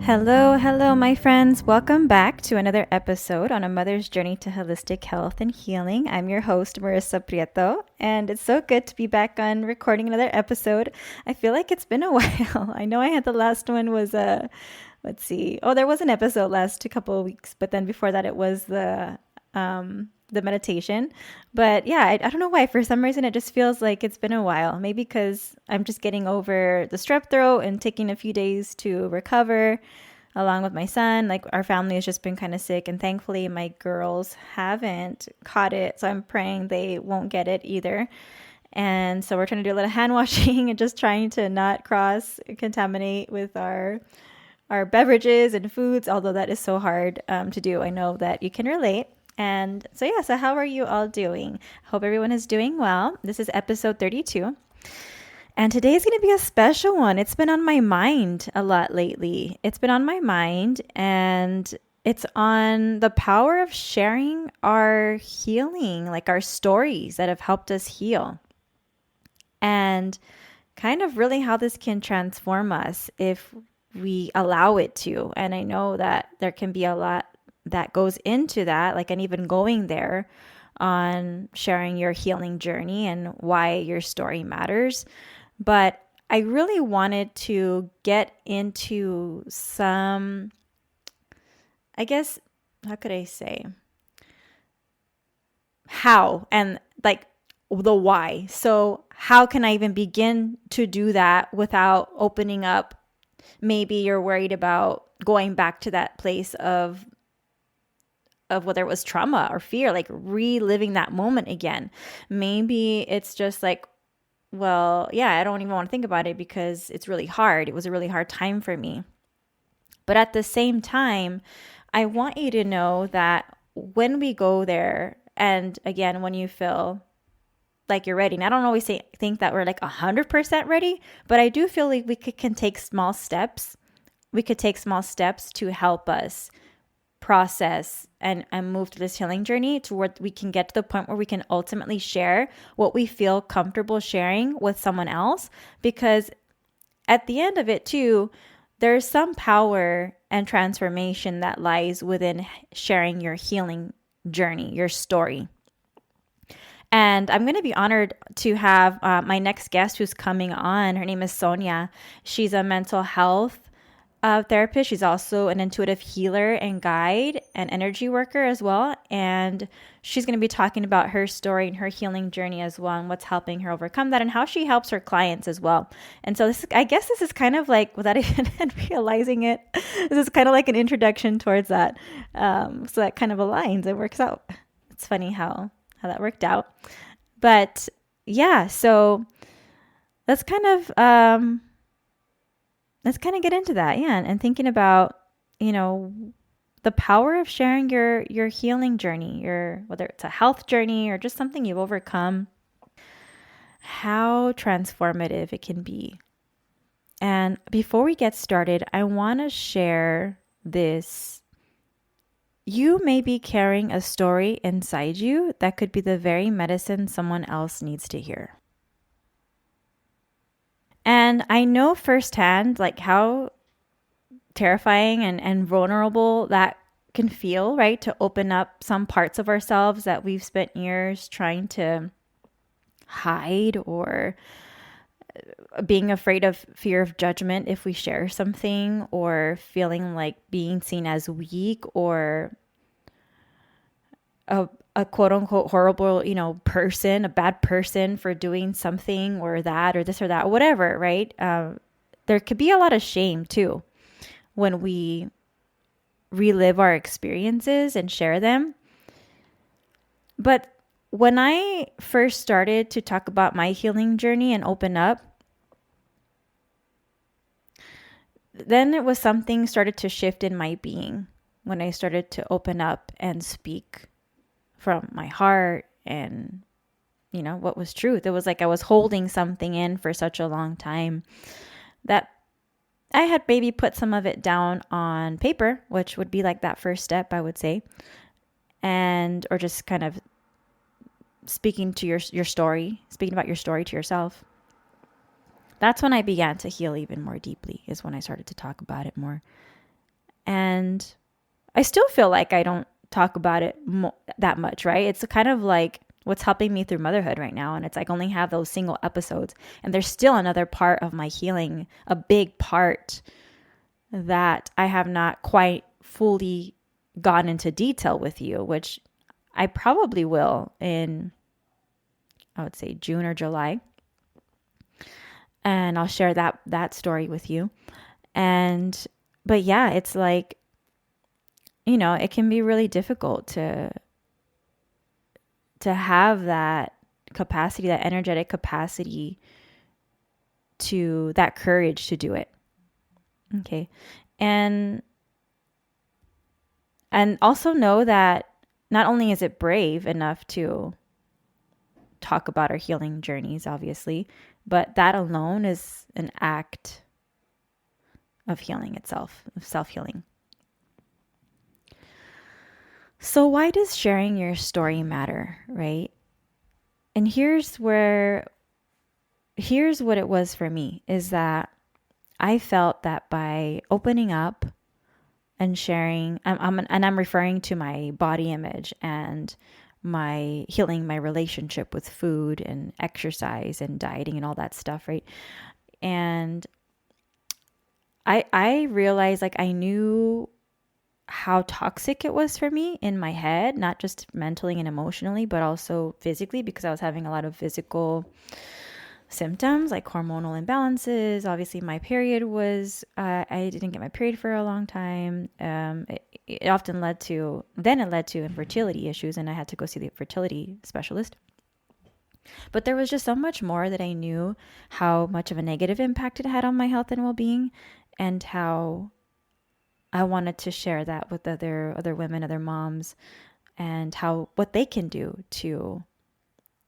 Hello, my friends. Welcome back to another episode on a mother's journey to holistic health and healing. I'm your host, Marissa Prieto, and it's so good to be back on recording another episode. I feel like it's been a while. I know I had the last one was let's see. Oh, there was an episode last a couple of weeks, but then before that it was the meditation. But yeah, I don't know why. For some reason, it just feels like it's been a while. Maybe because I'm just getting over the strep throat and taking a few days to recover along with my son. Like our family has just been kind of sick, and thankfully my girls haven't caught it. So I'm praying they won't get it either. And so we're trying to do a little hand washing and just trying to not cross contaminate with our beverages and foods, although that is so hard to do. I know that you can relate. And so, yeah, so how are you all doing? Hope everyone is doing well. This is episode 32. And today is going to be a special one. It's been on my mind a lot lately. It's been on my mind, and it's on the power of sharing our healing, like our stories that have helped us heal. And kind of really how this can transform us if we allow it to. And I know that there can be a lot that goes into that, like, and even going there on sharing your healing journey and why your story matters. But I really wanted to get into some, I guess, how could I say, how and like the why. So how can I even begin to do that without opening up? Maybe you're worried about going back to that place of whether it was trauma or fear, like reliving that moment again. Maybe it's just like, well, yeah, I don't even want to think about it because it's really hard. It was a really hard time for me. But at the same time, I want you to know that when we go there, and again, when you feel like you're ready, and I don't always think that we're like 100% ready, but I do feel like we can take small steps. We could take small steps to help us process and move to this healing journey to where we can get to the point where we can ultimately share what we feel comfortable sharing with someone else. Because at the end of it too, there's some power and transformation that lies within sharing your healing journey, your story. And I'm going to be honored to have my next guest who's coming on. Her name is Sonia. She's a mental health therapist. She's also an intuitive healer and guide and energy worker as well. And she's going to be talking about her story and her healing journey as well, and what's helping her overcome that and how she helps her clients as well. And so I guess this is kind of like, without even realizing it, this is kind of like an introduction towards that. So that kind of aligns. It works out. It's funny how that worked out. But yeah, so let's kind of get into that. Yeah. And thinking about, the power of sharing your healing journey, whether it's a health journey or just something you've overcome, how transformative it can be. And before we get started, I want to share this. You may be carrying a story inside you that could be the very medicine someone else needs to hear. And I know firsthand, like, how terrifying and vulnerable that can feel, right? To open up some parts of ourselves that we've spent years trying to hide, or being afraid of fear of judgment if we share something, or feeling like being seen as weak, or a quote unquote horrible, person, a bad person for doing something or that or this or that, whatever, right? There could be a lot of shame too when we relive our experiences and share them. But when I first started to talk about my healing journey and open up, then it was something started to shift in my being when I started to open up and speak from my heart and, what was truth. It was like I was holding something in for such a long time that I had maybe put some of it down on paper, which would be like that first step, I would say. Or just kind of speaking to your story, speaking about your story to yourself. That's when I began to heal even more deeply, is when I started to talk about it more. And I still feel like I don't talk about it that much, right? It's kind of like what's helping me through motherhood right now. And it's like only have those single episodes. And there's still another part of my healing, a big part that I have not quite fully gone into detail with you, which I probably will in, I would say, June or July. And I'll share that story with you. And but yeah, it's like, it can be really difficult to have that capacity, that energetic capacity, to that courage to do it. Okay. And also know that not only is it brave enough to talk about our healing journeys, obviously, but that alone is an act of healing itself, of self-healing. So why does sharing your story matter, right? And here's what it was for me, is that I felt that by opening up and sharing, I'm referring to my body image and my healing, my relationship with food and exercise and dieting and all that stuff, right? And I realized, like, I knew how toxic it was for me in my head, not just mentally and emotionally, but also physically, because I was having a lot of physical symptoms like hormonal imbalances. Obviously, my period was, I didn't get my period for a long time. It often led to infertility issues, and I had to go see the fertility specialist. But there was just so much more that I knew how much of a negative impact it had on my health and well-being, and how I wanted to share that with other women, other moms, and what they can do to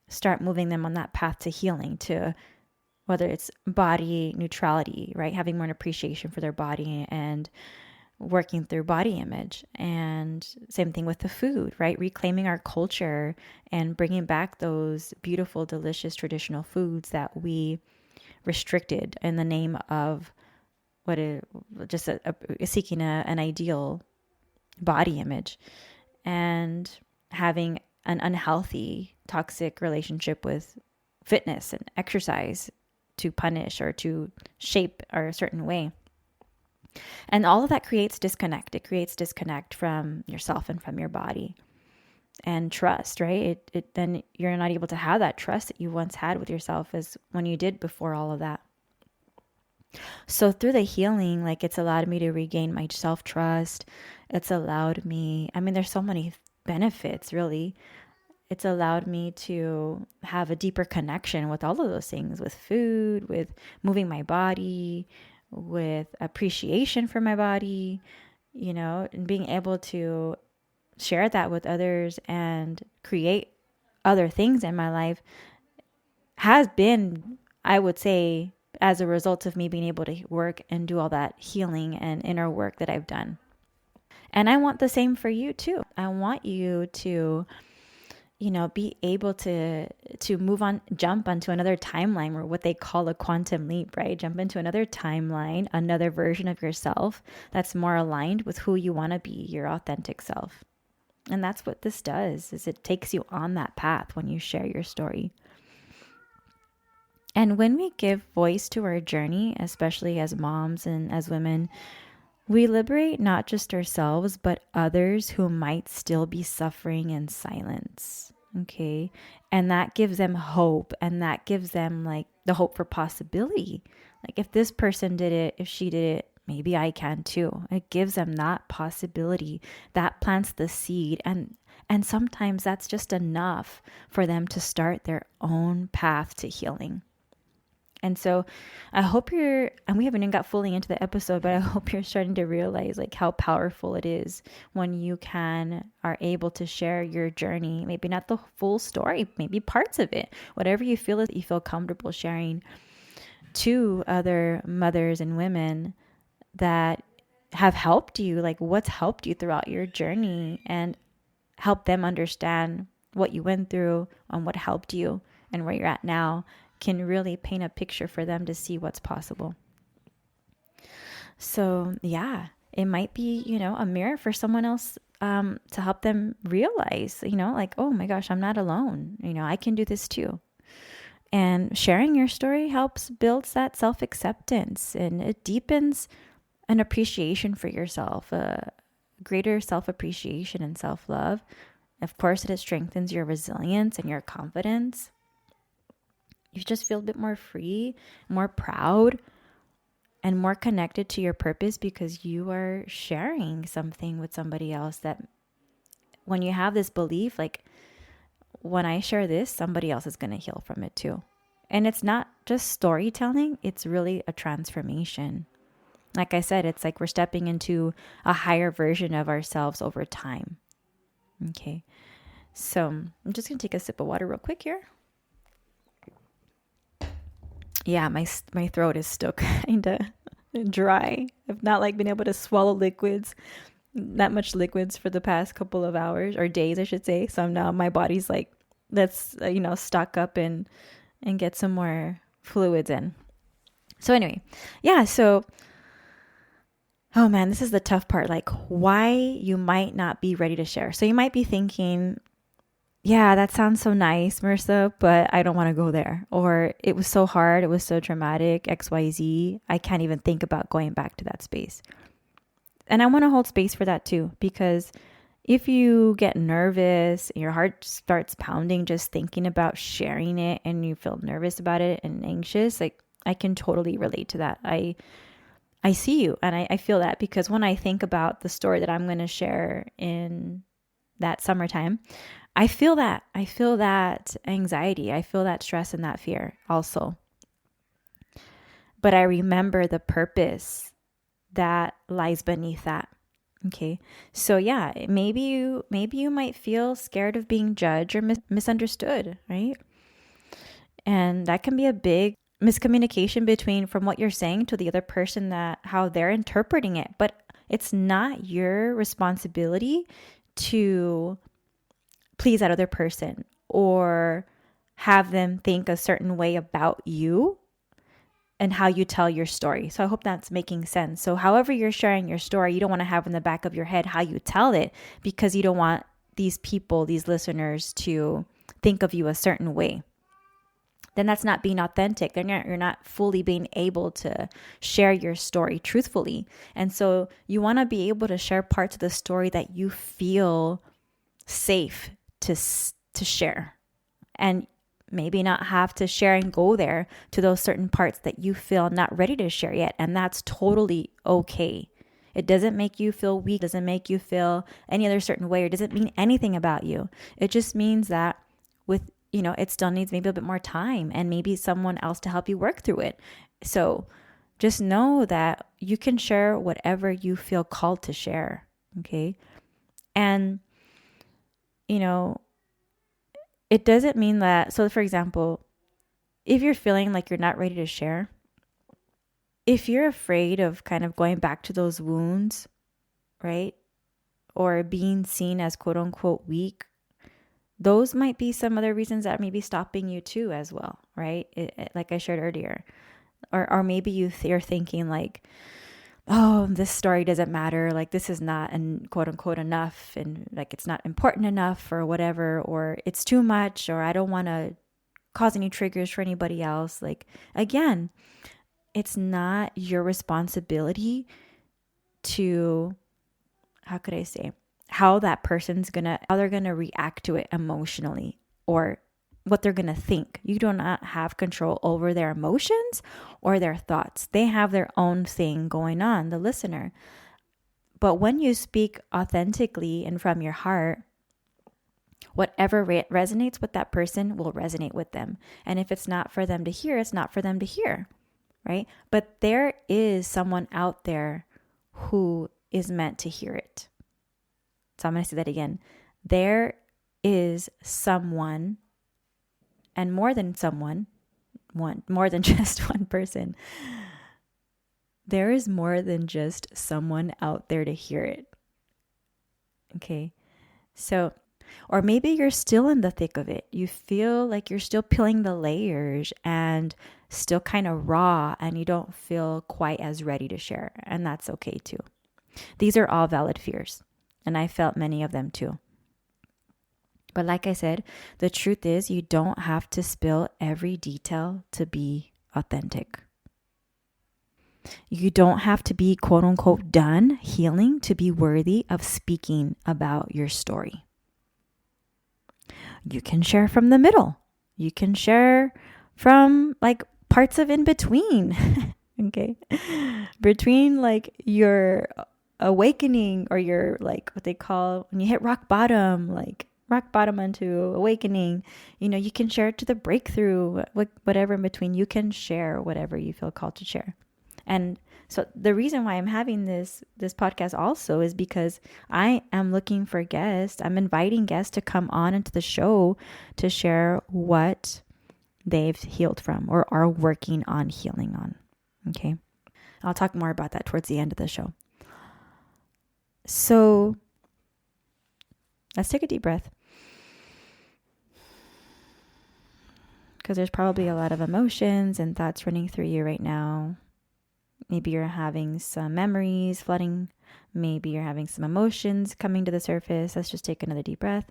start moving them on that path to healing, to whether it's body neutrality, right? Having more appreciation for their body and working through body image. And same thing with the food, right? Reclaiming our culture and bringing back those beautiful, delicious, traditional foods that we restricted in the name of seeking an ideal body image, and having an unhealthy, toxic relationship with fitness and exercise to punish or to shape a certain way. And all of that creates disconnect. It creates disconnect from yourself and from your body, and trust, right? Then you're not able to have that trust that you once had with yourself as when you did before all of that. So through the healing, like, it's allowed me to regain my self-trust. It's allowed me, there's so many benefits, really. It's allowed me to have a deeper connection with all of those things, with food, with moving my body, with appreciation for my body, and being able to share that with others and create other things in my life has been, I would say, as a result of me being able to work and do all that healing and inner work that I've done. And I want the same for you too. I want you to, be able to move on, jump onto another timeline, or what they call a quantum leap, right? Jump into another timeline, another version of yourself that's more aligned with who you want to be, your authentic self. And that's what this does, is it takes you on that path when you share your story. And when we give voice to our journey, especially as moms and as women, we liberate not just ourselves, but others who might still be suffering in silence. Okay. And that gives them hope, and that gives them, like, the hope for possibility. Like, if this person did it, if she did it, maybe I can too. It gives them that possibility. That plants the seed. And sometimes that's just enough for them to start their own path to healing. And so I hope and we haven't even got fully into the episode, but I hope you're starting to realize, like, how powerful it is when you are able to share your journey, maybe not the full story, maybe parts of it, whatever you feel that you feel comfortable sharing to other mothers and women that have helped you, like what's helped you throughout your journey, and help them understand what you went through and what helped you and where you're at now, can really paint a picture for them to see what's possible. So yeah, It might be, a mirror for someone else, to help them realize, like, oh my gosh, I'm not alone. I can do this too. And sharing your story helps builds that self-acceptance, and it deepens an appreciation for yourself, a greater self-appreciation and self-love. Of course, it strengthens your resilience and your confidence. You just feel a bit more free, more proud, and more connected to your purpose because you are sharing something with somebody else. That when you have this belief, like, when I share this, somebody else is going to heal from it too. And it's not just storytelling, it's really a transformation. Like I said, it's like we're stepping into a higher version of ourselves over time. Okay. So I'm just going to take a sip of water real quick here. Yeah, my throat is still kind of dry. I've not been able to swallow that much liquids for the past couple of hours or days, I should say. So now my body's like, let's, stock up and get some more fluids in. So anyway, yeah. So, oh man, this is the tough part. Like, why you might not be ready to share. So you might be thinking, yeah, that sounds so nice, Marissa, but I don't want to go there. Or it was so hard. It was so traumatic, XYZ. I can't even think about going back to that space. And I want to hold space for that too, because if you get nervous, your heart starts pounding just thinking about sharing it, and you feel nervous about it and anxious, like, I can totally relate to that. I see you, and I feel that, because when I think about the story that I'm going to share in that summertime, I feel that. I feel that anxiety. I feel that stress and that fear also. But I remember the purpose that lies beneath that. Okay. So yeah, maybe you might feel scared of being judged or misunderstood, right? And that can be a big miscommunication from what you're saying to the other person, that how they're interpreting it. But it's not your responsibility to please that other person or have them think a certain way about you and how you tell your story. So I hope that's making sense. So however you're sharing your story, you don't want to have in the back of your head how you tell it, because you don't want these people, these listeners, to think of you a certain way. Then that's not being authentic. Then you're not fully being able to share your story truthfully. And so you want to be able to share parts of the story that you feel safe to share, and maybe not have to share and go there to those certain parts that you feel not ready to share yet. And that's totally okay. It doesn't make you feel weak, doesn't make you feel any other certain way, or doesn't mean anything about you. It just means that it still needs maybe a bit more time and maybe someone else to help you work through it. So just know that you can share whatever you feel called to share. Okay. And it doesn't mean that. So for example, if you're feeling like you're not ready to share, if you're afraid of kind of going back to those wounds, right? Or being seen as quote unquote weak, those might be some other reasons that may be stopping you too as well, right? Like I shared earlier. Or maybe you're thinking like, oh, this story doesn't matter. Like, this is not quote unquote enough, and like it's not important enough or whatever, or it's too much, or I don't want to cause any triggers for anybody else. Like, again, it's not your responsibility to, how could I say, how they're going to react to it emotionally, or what they're going to think. You do not have control over their emotions or their thoughts. They have their own thing going on, the listener. But when you speak authentically and from your heart, whatever resonates with that person will resonate with them. And if it's not for them to hear, it's not for them to hear, right? But there is someone out there who is meant to hear it. So I'm going to say that again. There is someone, and more than someone, more than just one person. There is more than just someone out there to hear it. Okay. So, or maybe you're still in the thick of it. You feel like you're still peeling the layers and still kind of raw, and you don't feel quite as ready to share. And that's okay too. These are all valid fears, and I felt many of them too. But like I said, the truth is you don't have to spill every detail to be authentic. You don't have to be quote unquote done healing to be worthy of speaking about your story. You can share from the middle. You can share from like parts of in between. Okay. Between like your awakening or your like what they call when you hit rock bottom, like rock bottom into awakening, you can share it to the breakthrough, whatever in between. You can share whatever you feel called to share. And so the reason why I'm having this podcast also is because I am looking for guests. I'm inviting guests to come on into the show to share what they've healed from or are working on healing on. Okay. I'll talk more about that towards the end of the show. So let's take a deep breath. Because there's probably a lot of emotions and thoughts running through you right now. Maybe you're having some memories flooding. Maybe you're having some emotions coming to the surface. Let's just take another deep breath.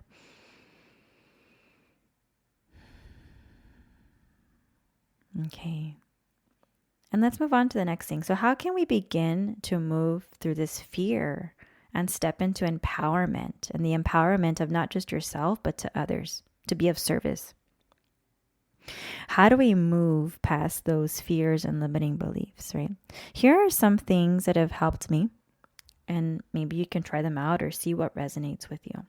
Okay. And let's move on to the next thing. So how can we begin to move through this fear and step into empowerment, and the empowerment of not just yourself, but to others, to be of service? How do we move past those fears and limiting beliefs, right? Here are some things that have helped me, and maybe you can try them out or see what resonates with you.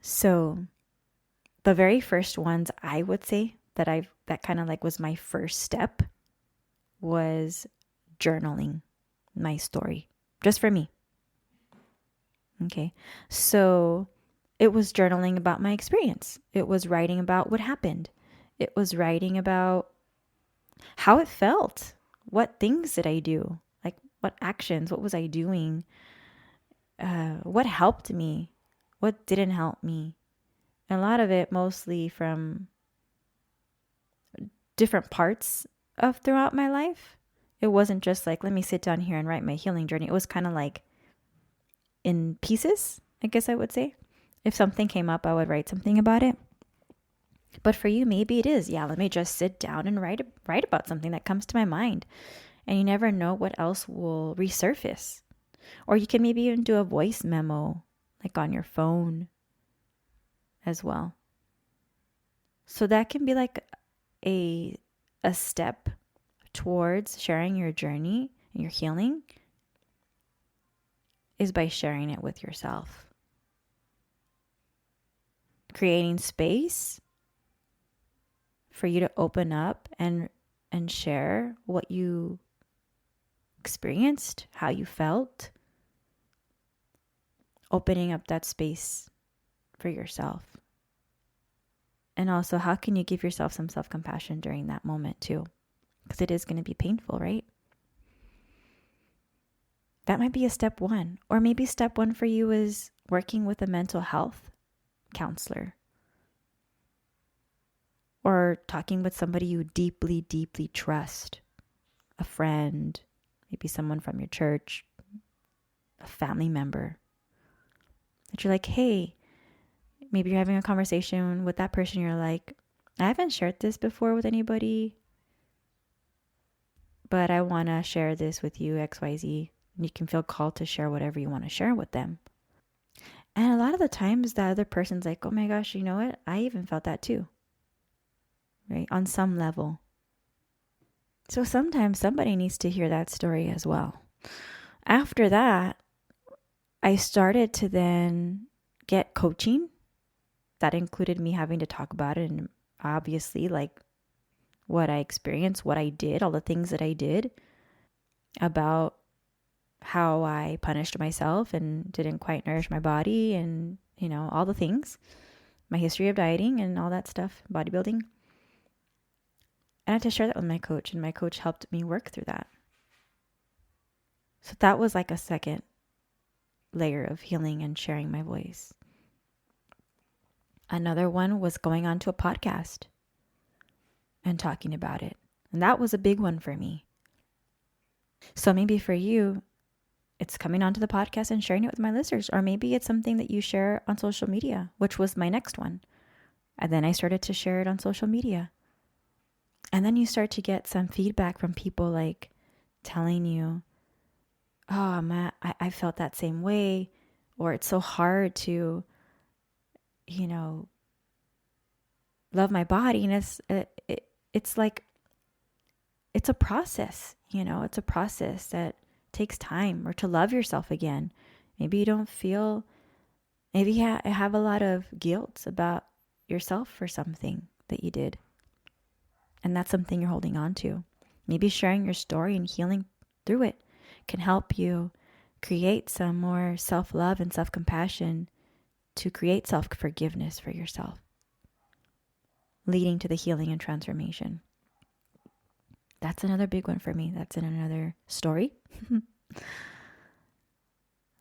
So the very first ones I would say that kind of like was my first step was journaling my story, just for me. Okay. So it was journaling about my experience. It was writing about what happened. It was writing about how it felt. What things did I do? Like what actions? What was I doing? What helped me? What didn't help me? And a lot of it mostly from different parts of throughout my life. It wasn't just like, let me sit down here and write my healing journey. It was kind of like in pieces, I guess I would say. If something came up, I would write something about it. But for you, maybe it is, let me just sit down and write about something that comes to my mind. And you never know what else will resurface. Or you can maybe even do a voice memo, like on your phone as well. So that can be like a step towards sharing your journey and your healing, is by sharing it with yourself. Creating space for you to open up and share what you experienced, how you felt. Opening up that space for yourself. And also, how can you give yourself some self-compassion during that moment too? Because it is going to be painful, right? That might be a step one. Or maybe step one for you is working with a mental health counselor. Or talking with somebody you deeply, deeply trust. A friend, maybe someone from your church, a family member. That you're like, hey, maybe you're having a conversation with that person. You're like, I haven't shared this before with anybody, but I want to share this with you, XYZ. And you can feel called to share whatever you want to share with them. And a lot of the times the other person's like, oh my gosh, you know what? I even felt that too. Right? On some level. So sometimes somebody needs to hear that story as well. After that, I started to then get coaching. That included me having to talk about it, and obviously like what I experienced, what I did, all the things that I did, about how I punished myself and didn't quite nourish my body, and all the things, my history of dieting and all that stuff, bodybuilding. And I had to share that with my coach, and my coach helped me work through that. So that was like a second layer of healing and sharing my voice. Another one was going on to a podcast and talking about it. And that was a big one for me. So maybe for you, it's coming onto the podcast and sharing it with my listeners. Or maybe it's something that you share on social media, which was my next one. And then I started to share it on social media. And then you start to get some feedback from people like telling you, oh, Matt, I felt that same way. Or it's so hard to, you know, love my body. And it's like, it's a process, it's a process that takes time, or to love yourself again. Maybe you don't feel, maybe you have a lot of guilt about yourself for something that you did. And that's something you're holding on to. Maybe sharing your story and healing through it can help you create some more self-love and self-compassion to create self-forgiveness for yourself, leading to the healing and transformation. That's another big one for me. That's in another story.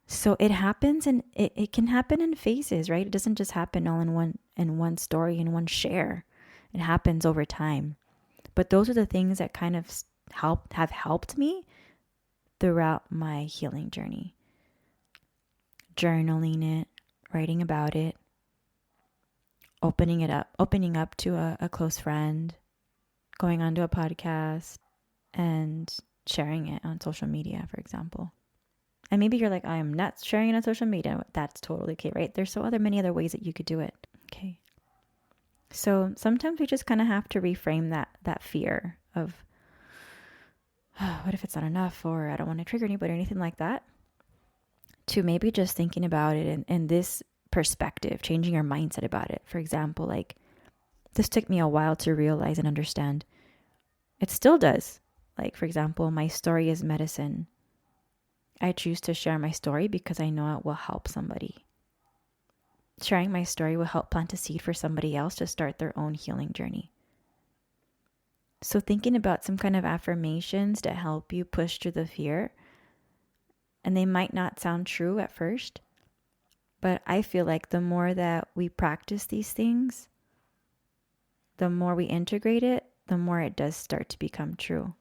So it happens, and it can happen in phases, right? It doesn't just happen all in one story, in one share. It happens over time. But those are the things that kind of have helped me throughout my healing journey. Journaling it, writing about it, opening up to a close friend, going onto a podcast, and sharing it on social media, for example. And maybe you're like, I am not sharing it on social media. That's totally okay, right? There's many other ways that you could do it. Okay. So sometimes we just kind of have to reframe that fear of, oh, what if it's not enough, or I don't want to trigger anybody or anything like that, to maybe just thinking about it in this perspective, changing your mindset about it. For example, like, this took me a while to realize and understand. It still does. Like, for example, my story is medicine. I choose to share my story because I know it will help somebody. Sharing my story will help plant a seed for somebody else to start their own healing journey. So thinking about some kind of affirmations to help you push through the fear, and they might not sound true at first, but I feel like the more that we practice these things, the more we integrate it, the more it does start to become true.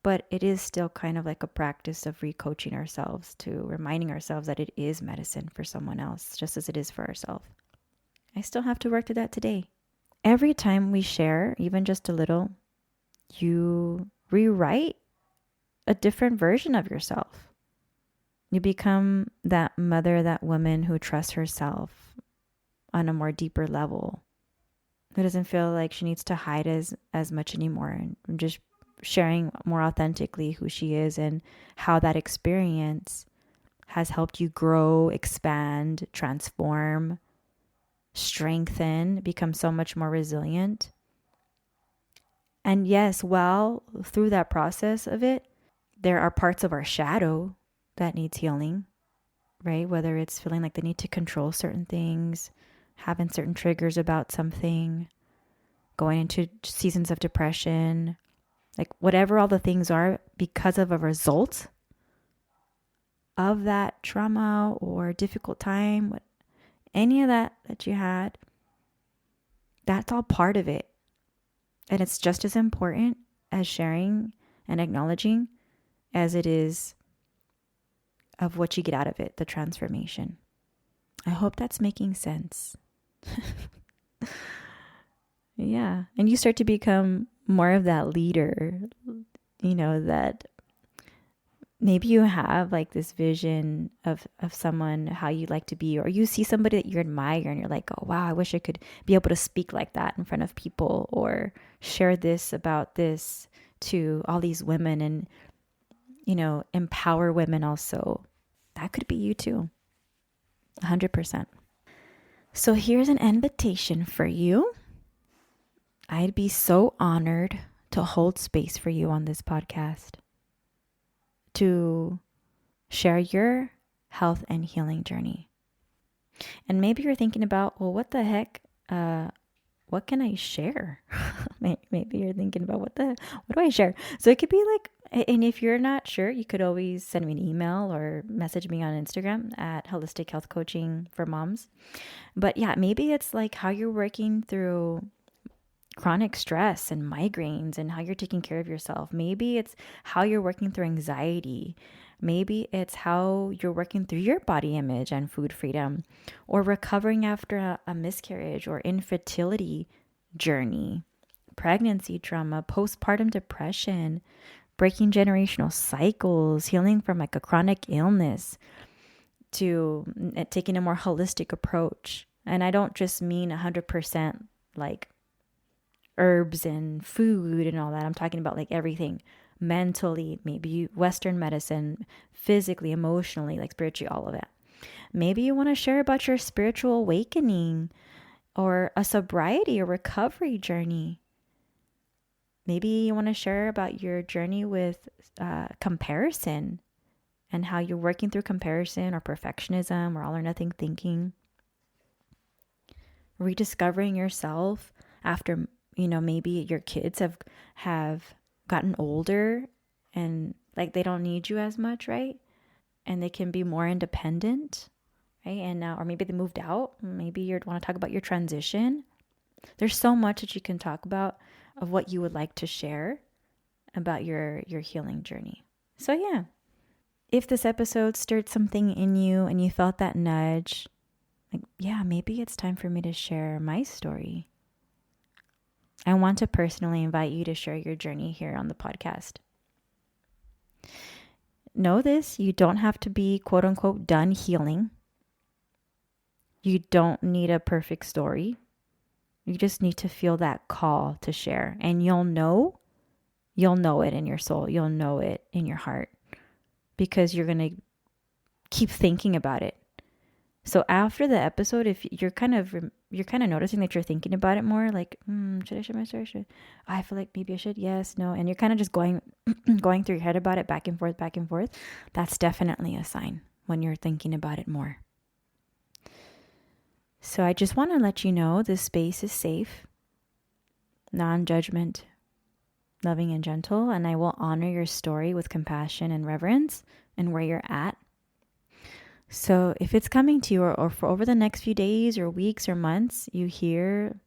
But it is still kind of like a practice of recoaching ourselves, to reminding ourselves that it is medicine for someone else, just as it is for ourselves. I still have to work through that today. Every time we share, even just a little, you rewrite a different version of yourself. You become that mother, that woman who trusts herself on a more deeper level, who doesn't feel like she needs to hide as much anymore, and just sharing more authentically who she is and how that experience has helped you grow, expand, transform, strengthen, become so much more resilient. And yes, well, through that process of it, there are parts of our shadow that needs healing, right? Whether it's feeling like the need to control certain things, having certain triggers about something, going into seasons of depression, like whatever all the things are because of a result of that trauma or difficult time, any of that you had, that's all part of it. And it's just as important as sharing and acknowledging as it is of what you get out of it, the transformation. I hope that's making sense. Yeah. And you start to become more of that leader, that maybe you have like this vision of someone, how you like to be, or you see somebody that you admire and you're like, oh, wow, I wish I could be able to speak like that in front of people, or share this about this to all these women, and, empower women also. That could be you too. 100%. So here's an invitation for you. I'd be so honored to hold space for you on this podcast, to share your health and healing journey. And maybe you're thinking about, well, what the heck? What can I share? Maybe you're thinking about what do I share? So it could be like, and if you're not sure, you could always send me an email or message me on Instagram at Holistic Health Coaching for Moms. But yeah, maybe it's like how you're working through chronic stress and migraines and how you're taking care of yourself. Maybe it's how you're working through anxiety. Maybe it's how you're working through your body image and food freedom, or recovering after a miscarriage or infertility journey, pregnancy trauma, postpartum depression, breaking generational cycles, healing from like a chronic illness, to taking a more holistic approach. And I don't just mean 100% like herbs and food and all that. I'm talking about like everything mentally, maybe Western medicine, physically, emotionally, like spiritually, all of it. Maybe you want to share about your spiritual awakening or a sobriety or recovery journey. Maybe you want to share about your journey with comparison and how you're working through comparison or perfectionism or all or nothing thinking. Rediscovering yourself after, maybe your kids have gotten older and like they don't need you as much, right? And they can be more independent, right? And now, or maybe they moved out. Maybe you want to talk about your transition. There's so much that you can talk about of what you would like to share about your healing journey. So yeah, if this episode stirred something in you and you felt that nudge, like, yeah, maybe it's time for me to share my story, I want to personally invite you to share your journey here on the podcast. Know this, you don't have to be quote unquote done healing. You don't need a perfect story. You just need to feel that call to share, and you'll know it in your soul. You'll know it in your heart because you're going to keep thinking about it. So after the episode, if you're kind of noticing that you're thinking about it more, like, should I share my story? I feel like maybe I should. Yes, no. And you're kind of just going through your head about it back and forth. That's definitely a sign when you're thinking about it more. So I just want to let you know this space is safe, non-judgment, loving and gentle, and I will honor your story with compassion and reverence and where you're at. So if it's coming to you or for over the next few days or weeks or months, you hear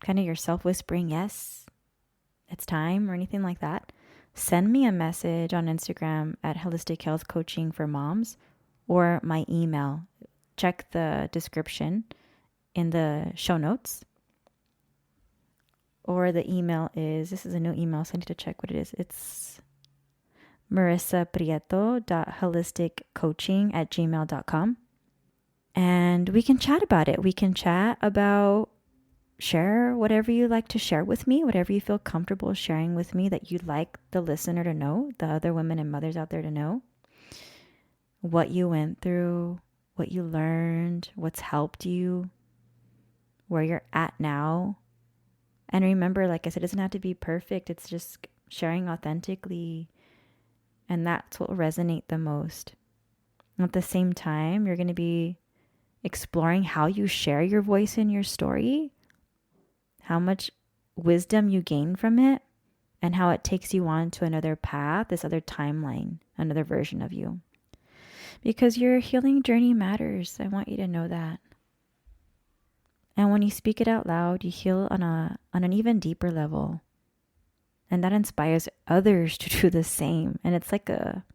kind of yourself whispering, yes, it's time or anything like that, send me a message on Instagram at Holistic Health Coaching for Moms or my email. Check the description in the show notes. Or the email is, this is a new email, so I need to check what it is. It's marissaprieto.holisticcoaching@gmail.com. And we can chat about it. We can chat about, share whatever you like to share with me, whatever you feel comfortable sharing with me that you'd like the listener to know, the other women and mothers out there to know. What you went through, what you learned, what's helped you, where you're at now. And remember, like I said, it doesn't have to be perfect. It's just sharing authentically. And that's what will resonate the most. At the same time, you're going to be exploring how you share your voice in your story, how much wisdom you gain from it, and how it takes you on to another path, this other timeline, another version of you. Because your healing journey matters. I want you to know that. And when you speak it out loud, you heal on an even deeper level. And that inspires others to do the same. And it's like a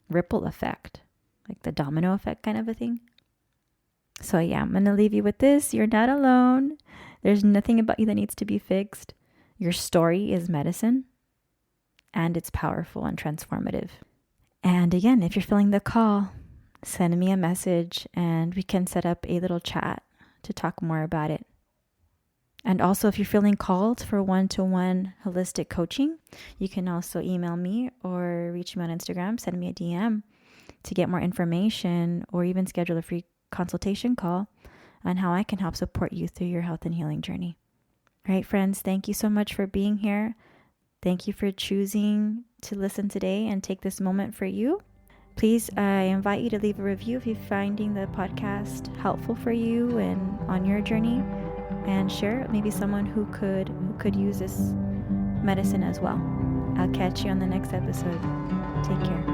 ripple effect, like the domino effect kind of a thing. So yeah, I'm going to leave you with this. You're not alone. There's nothing about you that needs to be fixed. Your story is medicine, and it's powerful and transformative. And again, if you're feeling the call, send me a message and we can set up a little chat to talk more about it. And also, if you're feeling called for one-to-one holistic coaching, you can also email me or reach me on Instagram, send me a DM to get more information or even schedule a free consultation call on how I can help support you through your health and healing journey. All right, friends, thank you so much for being here. Thank you for choosing to listen today and take this moment for you. Please, I invite you to leave a review if you're finding the podcast helpful for you and on your journey. And share maybe someone who could use this medicine as well. I'll catch you on the next episode. Take care.